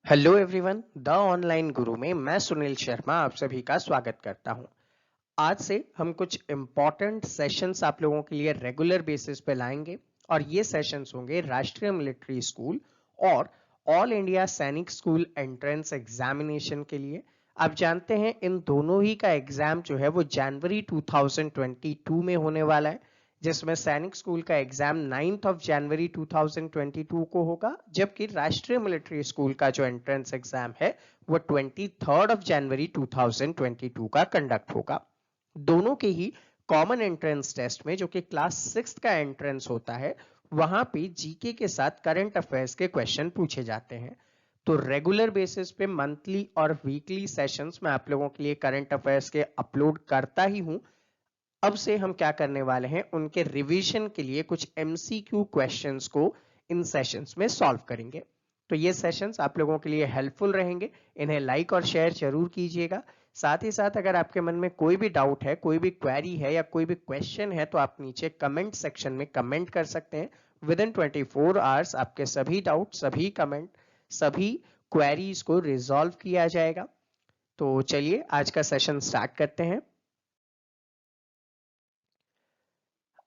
Hello everyone, the online गुरु में मैं सुनील शर्मा आप सभी का स्वागत करता हूं। आज से हम कुछ इम्पॉर्टेंट सेशंस आप लोगों के लिए रेगुलर बेसिस पे लाएंगे और ये सेशंस होंगे राष्ट्रीय मिलिट्री स्कूल और ऑल इंडिया सैनिक स्कूल एंट्रेंस एग्जामिनेशन के लिए। आप जानते हैं इन दोनों ही का एग्जाम जो है वो जनवरी 2022 में होने वाला है, जिसमें सैनिक स्कूल का एग्जाम 9 जनवरी 2022 को होगा, जबकि राष्ट्रीय मिलिट्री स्कूल का जो एंट्रेंस एग्जाम है वो 23 जनवरी 2022 का कंडक्ट होगा। दोनों के ही कॉमन एंट्रेंस टेस्ट में, जो कि क्लास 6 का एंट्रेंस होता है, वहां पे जीके के साथ करंट अफेयर्स के क्वेश्चन पूछे जाते हैं। तो रेगुलर बेसिस पे मंथली और वीकली सेशंस में आप लोगों के लिए करंट अफेयर्स के अपलोड करता ही हूं। अब से हम क्या करने वाले हैं, उनके रिवीजन के लिए कुछ एमसीक्यू क्वेश्चंस को इन सेशंस में सॉल्व करेंगे। तो ये सेशंस आप लोगों के लिए हेल्पफुल रहेंगे, इन्हें लाइक और शेयर जरूर कीजिएगा। साथ ही साथ अगर आपके मन में कोई भी डाउट है, कोई भी क्वेरी है या कोई भी क्वेश्चन है, तो आप नीचे कमेंट सेक्शन में कमेंट कर सकते हैं। विद इन 24 आवर्स आपके सभी डाउट, सभी कमेंट, सभी क्वेरीज को रिजॉल्व किया जाएगा। तो चलिए आज का सेशन स्टार्ट करते हैं।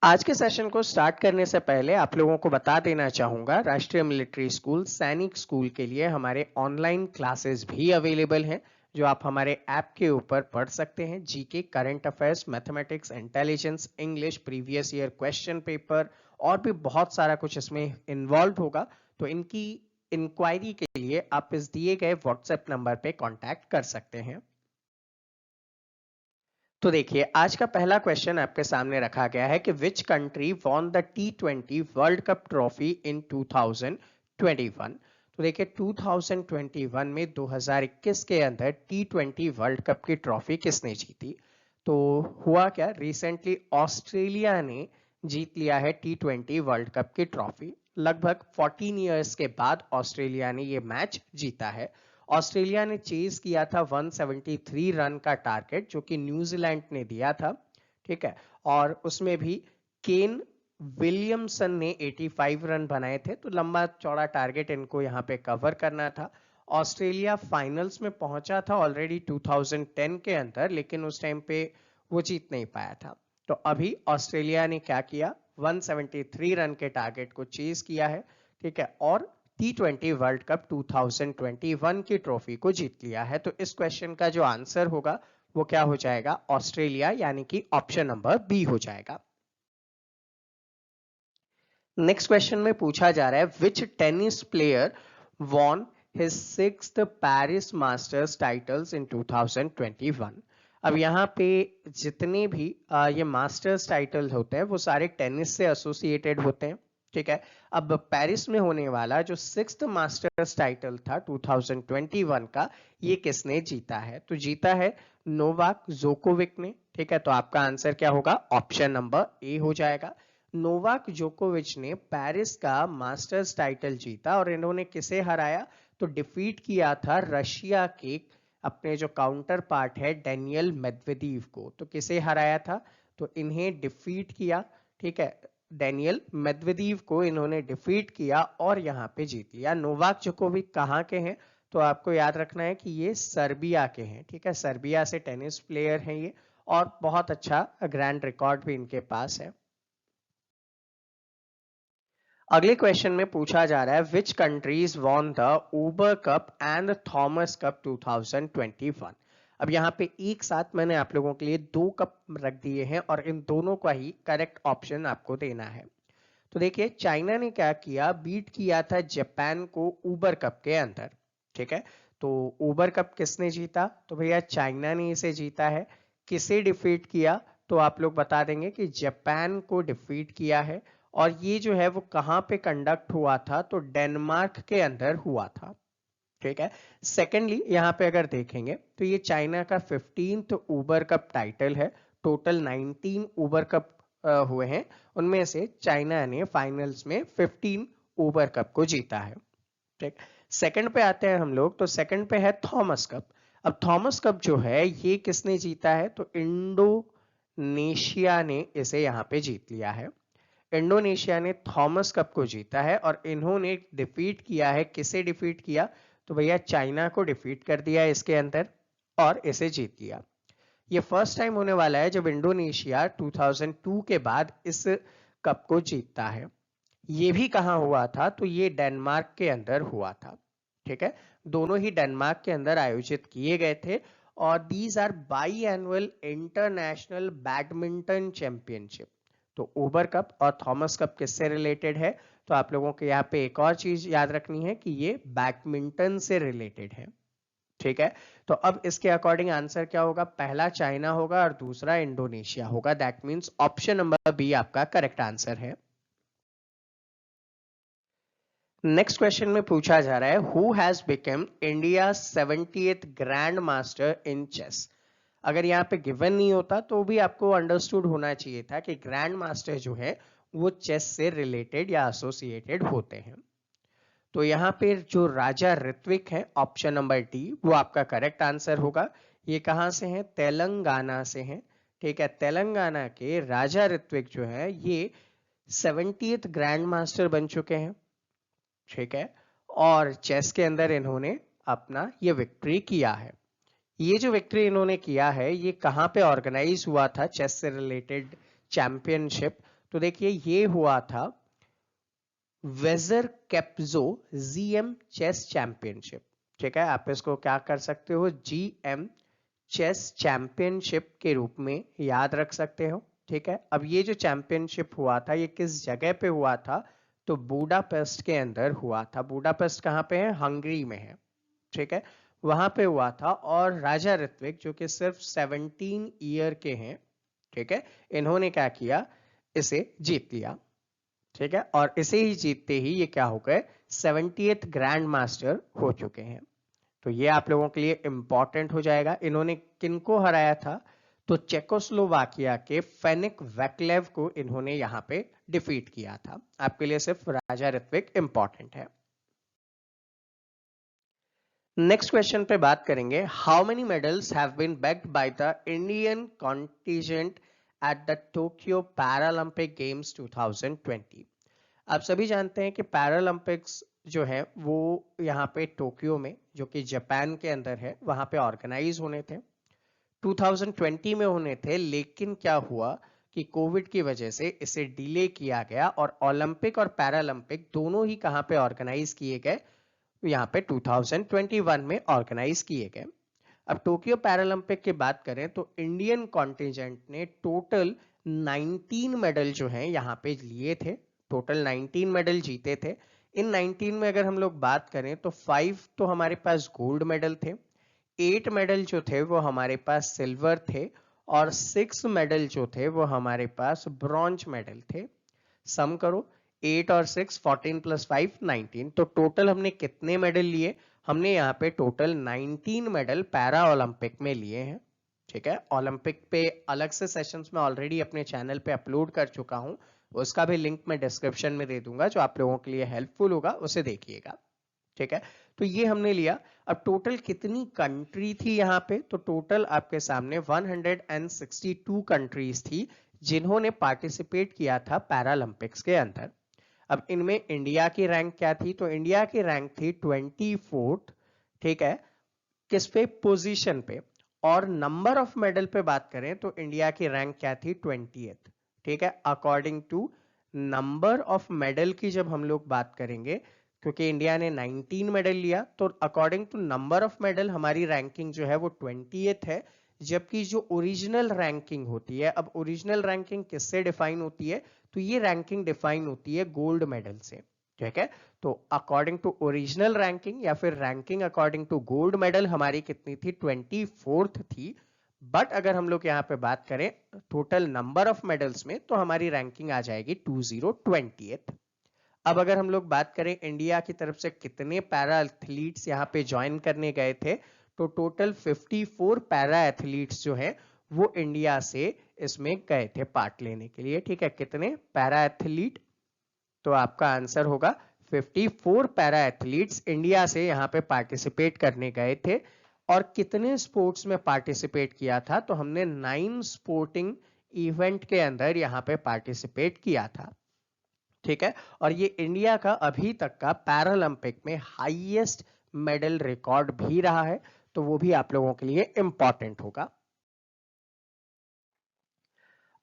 आज के सेशन को स्टार्ट करने से पहले आप लोगों को बता देना चाहूंगा, राष्ट्रीय मिलिट्री स्कूल सैनिक स्कूल के लिए हमारे ऑनलाइन क्लासेस भी अवेलेबल हैं, जो आप हमारे ऐप के ऊपर पढ़ सकते हैं। GK, current affairs, mathematics, intelligence, English, previous year question paper और भी बहुत सारा कुछ इसमें इन्वॉल्व होगा। तो इनकी इंक्वायरी के लिए आप इस दिए गए व्हाट्सएप नंबर पे कांटेक्ट कर सकते हैं। तो देखिए, आज का पहला क्वेश्चन आपके सामने रखा गया है कि which country won the T20 world cup trophy in 2021। तो देखिए, 2021 में 2021 के अंदर T20 वर्ल्ड कप की ट्रॉफी किसने जीती? तो हुआ क्या, रिसेंटली ऑस्ट्रेलिया ने जीत लिया है T20 वर्ल्ड कप की ट्रॉफी। लगभग 14 इयर्स के बाद ऑस्ट्रेलिया ने ये मैच जीता है। ऑस्ट्रेलिया ने चेज किया था 173 रन का टारगेट, जो कि न्यूजीलैंड ने दिया था। ठीक है, और उसमें भी केन विलियमसन ने 85 रन बनाए थे। तो लंबा चौड़ा टारगेट इनको यहाँ पे कवर करना था। ऑस्ट्रेलिया फाइनल्स में पहुंचा था ऑलरेडी 2010 के अंदर, लेकिन उस टाइम पे वो जीत नहीं पाया था। तो अभी ऑस्ट्रेलिया ने क्या किया, 173 रन के टारगेट को चेज किया है। ठीक है, और T20 वर्ल्ड कप 2021 की ट्रॉफी को जीत लिया है। तो इस क्वेश्चन का जो आंसर होगा वो क्या हो जाएगा, ऑस्ट्रेलिया, यानी कि ऑप्शन नंबर बी हो जाएगा। नेक्स्ट क्वेश्चन में पूछा जा रहा है, which tennis player won his 6th Paris Masters titles in 2021। अब यहाँ पे जितने भी ये मास्टर्स टाइटल होते हैं वो सारे टेनिस से एसोसिएटेड होते हैं। ठीक है, अब पेरिस में होने वाला जो 6th मास्टर्स टाइटल था 2021 का, ये किसने जीता है? तो जीता है नोवाक जोकोविक ने। ठीक है, तो आपका आंसर क्या होगा, ऑप्शन नंबर ए हो जाएगा। नोवाक जोकोविच ने पेरिस का मास्टर्स टाइटल जीता और इन्होंने किसे हराया? तो डिफीट किया था रशिया के अपने जो काउंटर पार्ट है डेनियल मेदवेदेव को। तो किसे हराया था? तो इन्हें डिफीट किया। ठीक है, डेनियल मेदवेदेव को इन्होंने डिफीट किया और यहाँ पे जीत लिया। नोवाक जोकोविक कहाँ के हैं? तो आपको याद रखना है कि ये सर्बिया के हैं। ठीक है, सर्बिया से टेनिस प्लेयर हैं ये, और बहुत अच्छा ग्रैंड रिकॉर्ड भी इनके पास है। अगले क्वेश्चन में पूछा जा रहा है, which countries won the Uber cup and Thomas cup 2021। अब यहाँ पे एक साथ मैंने आप लोगों के लिए दो कप रख दिए हैं और इन दोनों का ही करेक्ट ऑप्शन आपको देना है। तो देखिए, चाइना ने क्या किया, बीट किया था जापान को ऊबर कप के अंदर। ठीक है, तो ऊबर कप किसने जीता? तो भैया चाइना ने इसे जीता है। किसे डिफीट किया? तो आप लोग बता देंगे कि जापान को डिफीट किया है। और ये जो है वो कहाँ पे कंडक्ट हुआ था? तो डेनमार्क के अंदर हुआ था। ठीक है, सेकेंडली यहाँ पे अगर देखेंगे तो ये चाइना का 15th ऊबर कप टाइटल है। टोटल 19 ऊबर कप हुए हैं, उनमें से चाइना ने फाइनल्स में 15 ऊबर कप को जीता है। ठीक, सेकंड पे आते हैं हम लोग। तो सेकंड पे है थॉमस कप। अब थॉमस कप जो है ये किसने जीता है? तो इंडोनेशिया ने इसे यहाँ पे जीत लिया है। इंडोनेशिया ने थॉमस कप को जीता है और इन्होंने डिफीट किया है, किसे डिफीट किया? तो भैया चाइना को डिफीट कर दिया इसके अंदर और इसे जीत लिया। ये फर्स्ट टाइम होने वाला है जब इंडोनेशिया 2002 के बाद इस कप को जीतता है। ये भी कहाँ हुआ था, तो ये डेनमार्क के अंदर हुआ था। ठीक है, दोनों ही डेनमार्क के अंदर आयोजित किए गए थे और these are biannual international badminton championship. तो ओबर कप और थॉमस कप किससे रिलेटेड है, तो आप लोगों को यहाँ पे एक और चीज याद रखनी है कि ये बैडमिंटन से रिलेटेड है। ठीक है, तो अब इसके अकॉर्डिंग आंसर क्या होगा, पहला चाइना होगा और दूसरा इंडोनेशिया होगा। That means option number B आपका करेक्ट आंसर है। नेक्स्ट क्वेश्चन में पूछा जा रहा है, who has become India 70th grand master in chess. अगर यहाँ पे गिवन नहीं होता तो भी आपको अंडरस्टूड होना चाहिए था कि ग्रैंड मास्टर जो है वो चेस से रिलेटेड या एसोसिएटेड होते हैं। तो यहाँ पे जो राजा ऋत्विक है, ऑप्शन नंबर डी वो आपका करेक्ट आंसर होगा। ये कहाँ से हैं, तेलंगाना से हैं। ठीक है, तेलंगाना के राजा ऋत्विक जो है ये 70th ग्रैंड मास्टर बन चुके हैं। ठीक है, और चेस के अंदर इन्होंने अपना ये विक्ट्री किया है। ये जो विक्ट्री इन्होंने किया है ये कहाँ पे ऑर्गेनाइज हुआ था, चेस से रिलेटेड चैंपियनशिप। तो देखिए ये हुआ था वेजर कैप्जो जीएम चेस चैंपियनशिप। ठीक है, आप इसको क्या कर सकते हो, जीएम चेस चैंपियनशिप के रूप में याद रख सकते हो। ठीक है, अब ये जो चैंपियनशिप हुआ था ये किस जगह पे हुआ था, तो बुडापेस्ट के अंदर हुआ था। बुडापेस्ट कहाँ पे है, हंगरी में है। ठीक है, वहां पे हुआ था और राजा ऋत्विक जो कि सिर्फ 17 ईयर के हैं, ठीक है, इन्होंने क्या किया, इसे जीत लिया। ठीक है, और इसे ही जीतते ही ये क्या हो गए, 70th ग्रैंड मास्टर हो चुके हैं। तो ये आप लोगों के लिए इंपॉर्टेंट हो जाएगा। इन्होंने किनको हराया था, तो चेकोस्लोवाकिया के फेनिक वैकलेव को इन्होंने यहाँ पे डिफीट किया था। आपके लिए सिर्फ राजा ऋत्विक इंपॉर्टेंट है। नेक्स्ट क्वेश्चन पे बात करेंगे, how many medals have been bagged by the Indian contingent at the Tokyo Paralympic games 2020। आप सभी जानते हैं कि पैरालंपिक्स जो है वो यहाँ पे टोक्यो में, जो कि जापान के अंदर है, वहां पे ऑर्गेनाइज होने थे, 2020 में होने थे। लेकिन क्या हुआ कि कोविड की वजह से इसे डिले किया गया और ओलंपिक और पैरालंपिक दोनों ही कहां पे ऑर्गेनाइज किए गए, यहाँ पे 2021 में ऑर्गेनाइज किए गए। अब टोक्यो पैरालंपिक की बात करें तो इंडियन कॉन्टिजेंट ने टोटल 19 मेडल जो हैं यहाँ पे लिए थे, टोटल 19 मेडल जीते थे। इन 19 में अगर हम लोग बात करें तो 5 तो हमारे पास गोल्ड मेडल थे, 8 मेडल जो थे वो हमारे पास सिल्वर थे और 6 मेडल जो थे वो हमारे पास ब्रॉन्ज मेडल थे। सम करो 8 और 6, 14 प्लस 5 19। तो टोटल हमने कितने मेडल लिए, हमने यहाँ पे टोटल 19 मेडल पैरा ओलंपिक में लिए हैं। ठीक है, ओलंपिक पे अलग से सेशंस में ऑलरेडी अपने चैनल पे अपलोड कर चुका हूँ, उसका भी लिंक मैं डिस्क्रिप्शन में दे दूंगा, जो आप लोगों के लिए हेल्पफुल होगा उसे देखिएगा। ठीक है, तो ये हमने लिया। अब टोटल कितनी कंट्री थी यहाँ पे, तो टोटल आपके सामने 162 कंट्रीज थी जिन्होंने पार्टिसिपेट किया था पैरालंपिक्स के अंदर। अब इनमें इंडिया की रैंक क्या थी, तो इंडिया की रैंक थी 24th। ठीक है, किस पे, पोजीशन पे। और नंबर ऑफ मेडल पे बात करें तो इंडिया की रैंक क्या थी, 20th। ठीक है, according to number of medal की जब हम लोग बात करेंगे, क्योंकि इंडिया ने 19 मेडल लिया, तो according to number of medal हमारी रैंकिंग जो है वो 20th है। जबकि जो ओरिजिनल रैंकिंग होती है, अब ओरिजिनल रैंकिंग किससे डिफाइन होती है, तो ये रैंकिंग डिफाइन होती है गोल्ड मेडल से। ठीक है, तो अकॉर्डिंग टू ओरिजिनल रैंकिंग या फिर ranking according to gold medal हमारी कितनी थी, 24th थी। बट अगर हम लोग यहाँ पे बात करें टोटल नंबर ऑफ मेडल्स में, तो हमारी रैंकिंग आ जाएगी 2020th। अब अगर हम लोग बात करें इंडिया की तरफ से कितने पैरा एथलीट्स यहाँ पे ज्वाइन करने गए थे, तो टोटल 54 पैरा एथलीट्स जो है वो इंडिया से इसमें गए थे पार्ट लेने के लिए। ठीक है, कितने पैरा एथलीट, तो आपका आंसर होगा 54 पैरा एथलीट्स इंडिया से यहाँ पे पार्टिसिपेट करने गए थे। और कितने स्पोर्ट्स में पार्टिसिपेट किया था, तो हमने 9 स्पोर्टिंग इवेंट के अंदर यहाँ पे पार्टिसिपेट किया था। ठीक है, और ये इंडिया का अभी तक का पैरालंपिक में हाईएस्ट मेडल रिकॉर्ड भी रहा है, तो वो भी आप लोगों के लिए इंपॉर्टेंट होगा।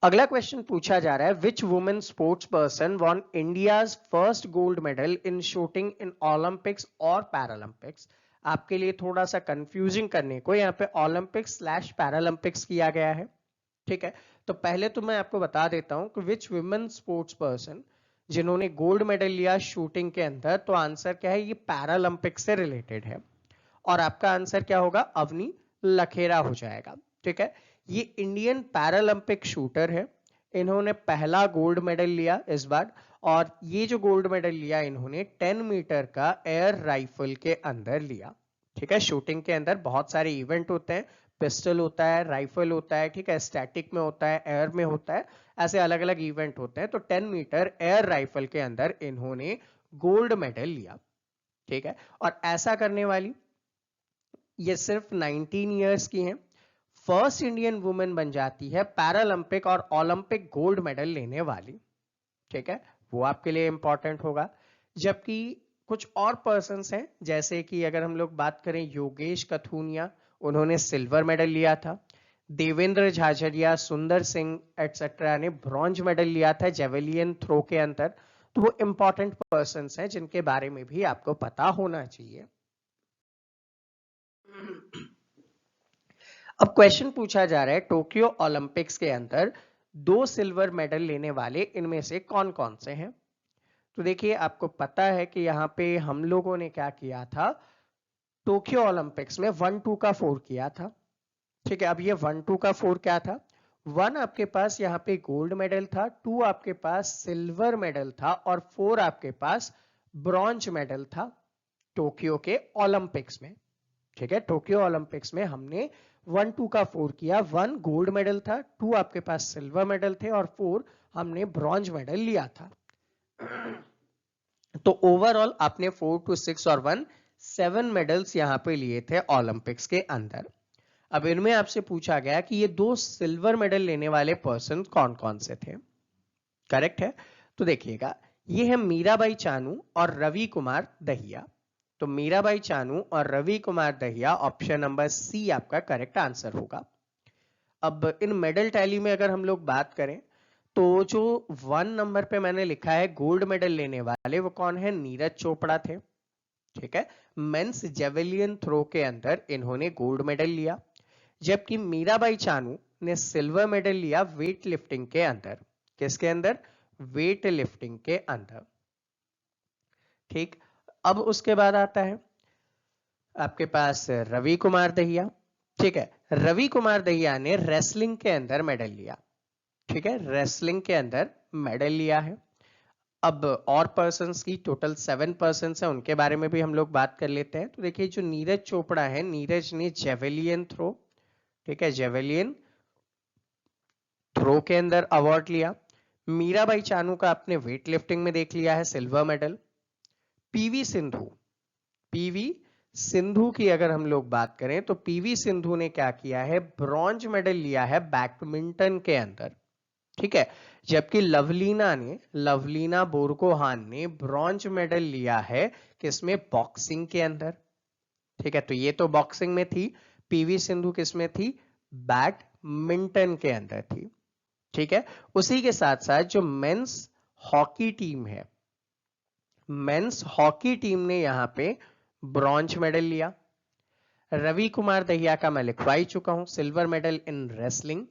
अगला क्वेश्चन पूछा जा रहा है, which women sports person won India's first gold medal in shooting in Olympics और पैरालंपिक्स। आपके लिए थोड़ा सा कंफ्यूजिंग करने को यहाँ पे ओलंपिक्स / पैरालंपिक्स किया गया है, ठीक है। तो पहले तो मैं आपको बता देता हूं कि विच वुमेन स्पोर्ट्स पर्सन जिन्होंने गोल्ड मेडल लिया शूटिंग के अंदर, तो आंसर क्या है, ये पैरालंपिक्स से रिलेटेड है और आपका आंसर क्या होगा, अवनी लखेरा हो जाएगा, ठीक है। ये इंडियन पैरालंपिक शूटर है, इन्होंने पहला गोल्ड मेडल लिया इस बार, और ये जो गोल्ड मेडल लिया इन्होंने 10 मीटर का एयर राइफल के अंदर लिया, ठीक है। शूटिंग के अंदर बहुत सारे इवेंट होते हैं, पिस्टल होता है, राइफल होता है, ठीक है, स्टैटिक में होता है, एयर में होता है, ऐसे अलग अलग इवेंट होते हैं। तो 10 मीटर एयर राइफल के अंदर इन्होंने गोल्ड मेडल लिया, ठीक है। और ऐसा करने वाली ये सिर्फ 19 इयर्स की हैं, फर्स्ट इंडियन वुमेन बन जाती है पैरालंपिक और ओलंपिक गोल्ड मेडल लेने वाली, ठीक है, वो आपके लिए इंपॉर्टेंट होगा। जबकि कुछ और पर्सन्स हैं, जैसे कि अगर हम लोग बात करें योगेश कथुनिया, उन्होंने सिल्वर मेडल लिया था, देवेंद्र झाझड़िया, सुंदर सिंह एटसेट्रा ने ब्रॉन्ज मेडल लिया था जेवेलियन थ्रो के अंदर। तो वो इंपॉर्टेंट पर्सन्स हैं जिनके बारे में भी आपको पता होना चाहिए। अब क्वेश्चन पूछा जा रहा है, टोक्यो ओलंपिक्स के अंदर 2 सिल्वर मेडल लेने वाले इनमें से कौन कौन से हैं। तो देखिए, आपको पता है कि यहाँ पे हम लोगों ने क्या किया था, टोक्यो ओलंपिक्स में 1 2 का 4 किया था, ठीक है। अब ये 1 2 का 4 क्या था, 1 आपके पास यहाँ पे गोल्ड मेडल था, 2 आपके पास सिल्वर मेडल था और 4 आपके पास ब्रॉन्ज मेडल था टोक्यो के ओलंपिक्स में, ठीक है। टोक्यो ओलंपिक्स में हमने 1 2 का 4 किया, 1 गोल्ड मेडल था, 2 आपके पास सिल्वर मेडल थे और 4 हमने ब्रॉन्ज मेडल लिया था। तो ओवरऑल आपने 4 2 6 और 1 7 मेडल्स यहां पे लिए थे ओलंपिक्स के अंदर। अब इनमें आपसे पूछा गया कि ये 2 सिल्वर मेडल लेने वाले पर्सन कौन कौन से थे, करेक्ट है। तो देखिएगा, ये है मीराबाई चानू और रवि कुमार दहिया। तो मीराबाई चानू और Ravi Kumar Dahiya, option number C आपका करेक्ट आंसर होगा। अब इन मेडल टैली में अगर हम लोग बात करें, तो जो 1 नंबर पे मैंने लिखा है गोल्ड मेडल लेने वाले, वो कौन है, नीरज चोपड़ा थे, ठीक है। मेंस जेवेलियन थ्रो के अंदर इन्होंने गोल्ड मेडल लिया, जबकि मीराबाई चानू ने सिल्वर मेडल लिया वेट लिफ्टिंग के अंदर। किसके अंदर, वेट लिफ्टिंग के अंदर, ठीक। अब उसके बाद आता है आपके पास रवि कुमार दहिया, ठीक है। रवि कुमार दहिया ने रेसलिंग के अंदर मेडल लिया, ठीक है, रेसलिंग के अंदर मेडल लिया है। अब और पर्सन्स की टोटल 7 पर्सन्स हैं, उनके बारे में भी हम लोग बात कर लेते हैं। तो देखिए, जो नीरज चोपड़ा है, नीरज ने जेवेलियन थ्रो, ठीक है, जेवेलियन थ्रो के अंदर अवार्ड लिया। मीराबाई चानू का आपने वेट लिफ्टिंग में देख लिया है silver medal. PV Sindhu, PV Sindhu की अगर हम लोग बात करें, तो पीवी सिंधु ने क्या किया है, ब्रॉन्ज मेडल लिया है बैडमिंटन के अंदर, ठीक है। जबकि लवलीना बोरगोहान ने ब्रॉन्ज मेडल लिया है किसमें, बॉक्सिंग के अंदर, ठीक है। तो ये तो बॉक्सिंग में थी, पीवी सिंधु किसमें थी, बैडमिंटन के अंदर थी, ठीक है। उसी के साथ साथ जो मेंस हॉकी टीम है, मेंस हॉकी टीम ने यहां पे ब्रॉन्ज मेडल लिया। रवि कुमार दहिया का मैं लिखवा ही चुका हूं, सिल्वर मेडल इन रेसलिंग।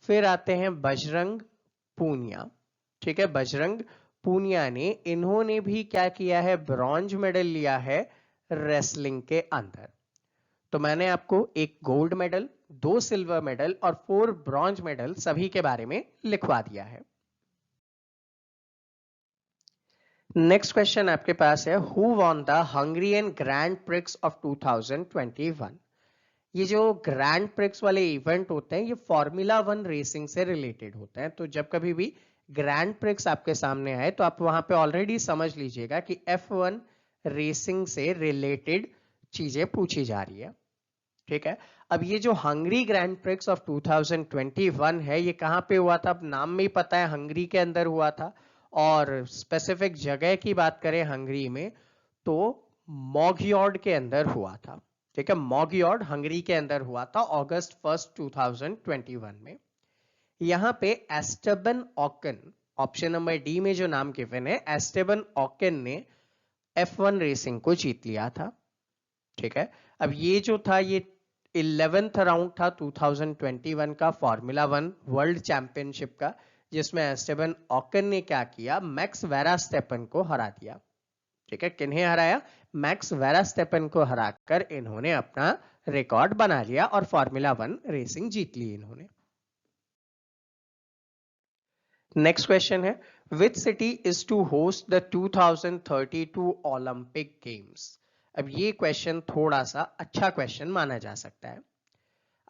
फिर आते हैं बजरंग पूनिया, ठीक है, बजरंग पूनिया ने, इन्होंने भी क्या किया है, ब्रॉन्ज मेडल लिया है रेसलिंग के अंदर। तो मैंने आपको एक गोल्ड मेडल, 2 सिल्वर मेडल और 4 ब्रॉन्ज मेडल सभी के बारे में लिखवा दिया है। नेक्स्ट क्वेश्चन आपके पास है, who won the Hungarian grand prix of 2021। ये जो ग्रैंड प्रिक्स वाले इवेंट होते हैं, ये फॉर्मूला 1 रेसिंग से रिलेटेड होते हैं। तो जब कभी भी ग्रैंड प्रिक्स आपके सामने आए, तो आप वहां पे ऑलरेडी समझ लीजिएगा कि F1 रेसिंग से रिलेटेड चीजें पूछी जा रही है, ठीक है। अब ये जो हंगरी ग्रैंड प्रिक्स ऑफ 2021 है, ये कहां पे हुआ था, अब नाम में ही पता है, हंगरी के अंदर हुआ था। और स्पेसिफिक जगह की बात करें हंगरी में, तो मॉग्योर्ड के अंदर हुआ था। ठीक है, मॉग्योर्ड हंगरी के अंदर हुआ था अगस्त 1 2021 में। यहाँ पे एस्टेबन ऑकन, ऑप्शन नंबर डी में जो नाम गिवन है, एस्टेबन ऑकन ने F1 रेसिंग को जीत लिया था। ठीक है, अब ये जो था ये 11th राउंड था 2021 का फॉर्मूला 1 वर्ल्ड चैंपियनशिप का, जिसमें एस्टेबन ऑकन ने क्या किया, मैक्स वेरास्टेपन को हरा दिया। ठीक है, किन्हें हराया, मैक्स वेरास्टेपन को हराकर इन्होंने अपना रिकॉर्ड बना लिया और फॉर्मूला 1 रेसिंग जीत ली इन्होंने। नेक्स्ट क्वेश्चन है, which city is to host the 2032 Olympic games. अब ये क्वेश्चन थोड़ा सा अच्छा क्वेश्चन माना जा सकता है।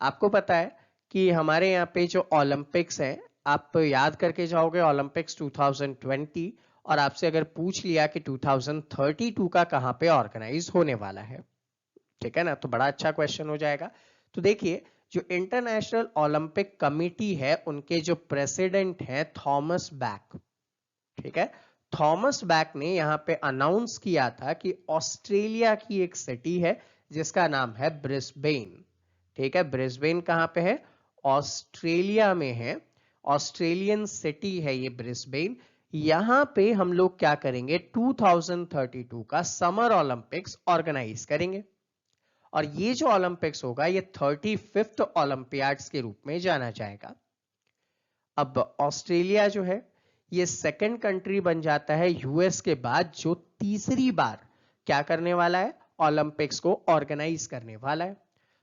आपको पता है कि हमारे यहाँ पे जो ओलंपिक्स है, आप याद करके जाओगे ओलंपिक्स 2020, और आपसे अगर पूछ लिया कि 2032 का कहाँ पे ऑर्गेनाइज होने वाला है, ठीक है ना, तो बड़ा अच्छा क्वेश्चन हो जाएगा। तो देखिए, जो इंटरनेशनल ओलंपिक कमिटी है उनके जो प्रेसिडेंट हैं थॉमस बैक, ठीक है, थॉमस बैक ने यहाँ पे अनाउंस किया था कि ऑस्ट्रेलिया की एक सिटी है जिसका नाम है ब्रिस्बेन। ठीक है, ब्रिस्बेन कहाँ पे है, ऑस्ट्रेलिया में है, ऑस्ट्रेलियन सिटी है ये ब्रिस्बेन। यहाँ पे हम लोग क्या करेंगे, 2032 का समर ओलंपिक्स ऑर्गेनाइज करेंगे, और ये जो ओलंपिक्स होगा ये 35th ओलंपियाड्स के रूप में जाना जाएगा। अब ऑस्ट्रेलिया जो है ये सेकंड कंट्री बन जाता है यूएस के बाद, जो तीसरी बार क्या करने वाला है, ओलंपिक्स को ऑर्गेनाइज करने वाला है।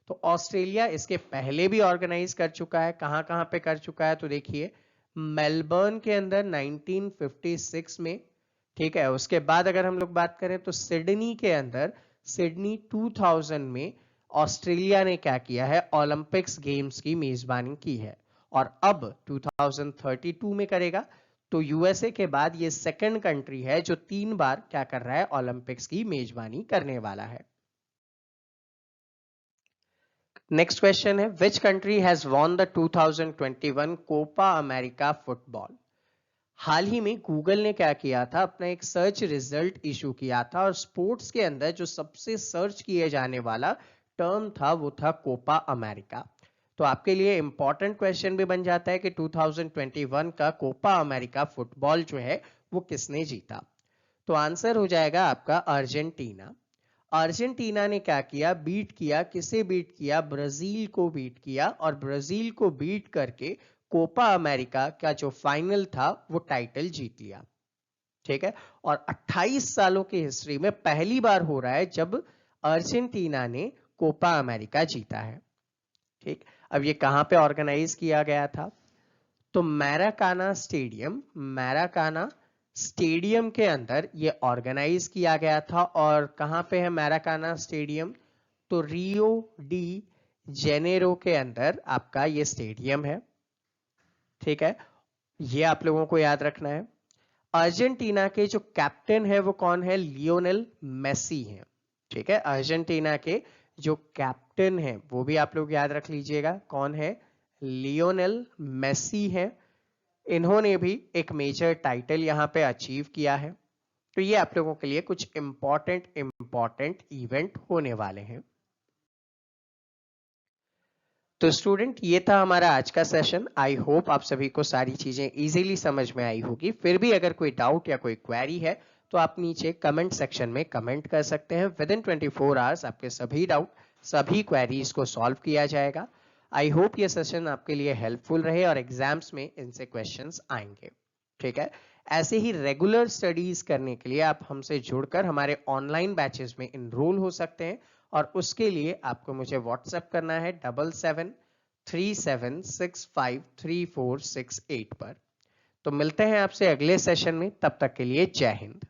तो ऑस्ट्रेलिया इसके पहले भी ऑर्गेनाइज कर चुका है, कहां कहां पे कर चुका है, तो देखिए मेलबर्न के अंदर 1956 में, ठीक है, उसके बाद अगर हम लोग बात करें तो सिडनी के अंदर, सिडनी 2000 में ऑस्ट्रेलिया ने क्या किया है, ओलंपिक्स गेम्स की मेजबानी की है, और अब 2032 में करेगा। तो यूएसए के बाद ये सेकंड कंट्री है जो 3 बार क्या कर रहा है, ओलंपिक्स की मेजबानी करने वाला है। नेक्स्ट क्वेश्चन है, which country has won the 2021 Copa America football. हाल ही में गूगल ने क्या किया था, अपना एक सर्च रिजल्ट इशू किया था, और स्पोर्ट्स के अंदर जो सबसे सर्च किए जाने वाला टर्म था वो था कोपा अमेरिका। तो आपके लिए इंपॉर्टेंट क्वेश्चन भी बन जाता है कि 2021 का कोपा अमेरिका फुटबॉल जो है वो किसने जीता। तो आंसर हो जाएगा आपका अर्जेंटीना। अर्जेंटीना ने क्या किया, बीट किया, किसे बीट किया, ब्राजील को बीट किया, और ब्राजील को बीट करके कोपा अमेरिका का जो फाइनल था वो टाइटल जीत लिया। ठीक है, और 28 सालों की हिस्ट्री में पहली बार हो रहा है जब अर्जेंटीना ने कोपा अमेरिका जीता है। ठीक, अब ये कहां पे ऑर्गेनाइज किया गया था, तो मैराकाना स्टेडियम, मैराकाना स्टेडियम के अंदर ये ऑर्गेनाइज किया गया था। और कहां पे है मैराकाना स्टेडियम, तो रियो डी जेनेरो के अंदर आपका ये स्टेडियम है। ठीक है, ये आप लोगों को याद रखना है। अर्जेंटीना के जो कैप्टन है वो कौन है, लियोनेल मेसी है। ठीक है, अर्जेंटीना के जो कैप्टन है वो भी आप लोग याद रख लीजिएगा, कौन है, लियोनेल मेसी है। इन्होंने भी एक मेजर टाइटल यहां पे अचीव किया है। तो ये आप लोगों के लिए कुछ इंपॉर्टेंट इवेंट होने वाले हैं। तो स्टूडेंट, ये था हमारा आज का सेशन। आई होप आप सभी को सारी चीजें इजीली समझ में आई होगी। फिर भी अगर कोई डाउट या कोई क्वेरी है तो आप नीचे कमेंट सेक्शन में कमेंट कर सकते हैं। विद इन 24 आवर्स आपके सभी डाउट, सभी क्वेरीज को सॉल्व किया जाएगा। आई होप ये सेशन आपके लिए हेल्पफुल रहे और एग्जाम्स में इनसे क्वेश्चंस आएंगे। ठीक है, ऐसे ही रेगुलर स्टडीज करने के लिए आप हमसे जुड़कर हमारे ऑनलाइन बैचेस में इनरोल हो सकते हैं, और उसके लिए आपको मुझे व्हाट्सएप करना है 7737653468 पर। तो मिलते हैं आपसे अगले सेशन में, तब तक के लिए जय हिंद।